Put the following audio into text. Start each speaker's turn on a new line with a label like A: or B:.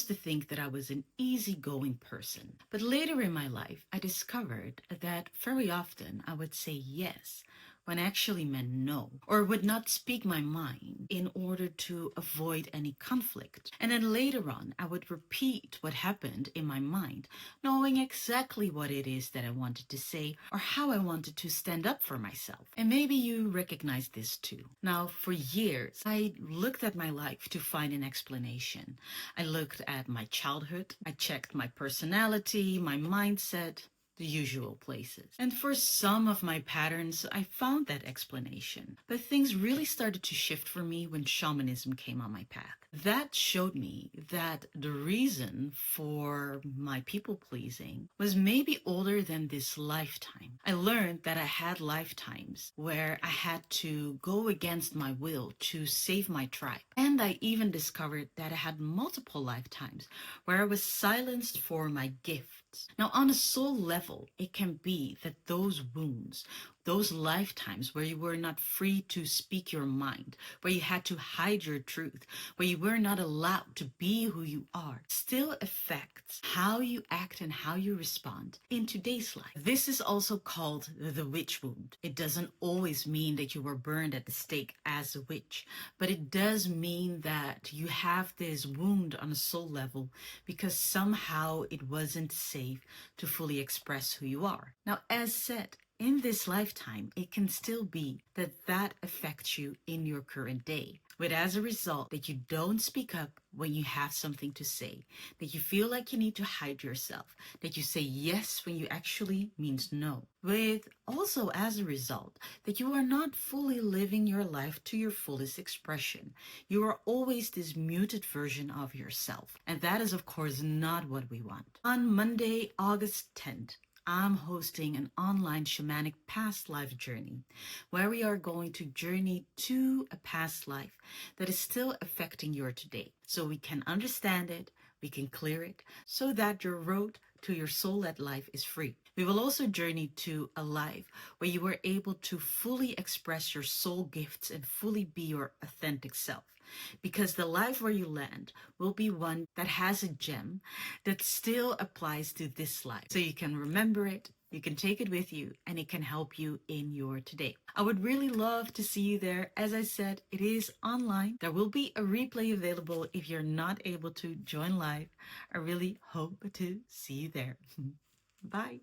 A: used to think that I was an easygoing person. But later in my life, I discovered that very often I would say yes when I actually meant no, or would not speak my mind in order to avoid any conflict. And then later on, I would repeat what happened in my mind, knowing exactly what it is that I wanted to say or how I wanted to stand up for myself. And maybe you recognize this too. Now, for years, I looked at my life to find an explanation. I looked at my childhood, I checked my personality, my mindset, the usual places. And for some of my patterns, I found that explanation. But things really started to shift for me when shamanism came on my path. That showed me that the reason for my people pleasing was maybe older than this lifetime. I learned that I had lifetimes where I had to go against my will to save my tribe. And I even discovered that I had multiple lifetimes where I was silenced for my gifts. Now, on a soul level, it can be that those wounds, those lifetimes where you were not free to speak your mind, where you had to hide your truth, where you were not allowed to be who you are, still affects how you act and how you respond in today's life. This is also called the witch wound. It doesn't always mean that you were burned at the stake as a witch, but it does mean that you have this wound on a soul level because somehow it wasn't safe to fully express who you are. Now, as said, in this lifetime, it can still be that affects you in your current day. With as a result that you don't speak up when you have something to say, that you feel like you need to hide yourself, that you say yes when you actually means no. With also as a result that you are not fully living your life to your fullest expression. You are always this muted version of yourself. And that is of course not what we want. On Monday, August 10th, I'm hosting an online shamanic past life journey where we are going to journey to a past life that is still affecting your today so we can understand it, we can clear it so that your road to your soul-led life is free. We will also journey to a life where you are able to fully express your soul gifts and fully be your authentic self. Because the life where you land will be one that has a gem that still applies to this life. So you can remember it, you can take it with you, and it can help you in your today. I would really love to see you there. As I said, it is online. There will be a replay available if you're not able to join live. I really hope to see you there. Bye.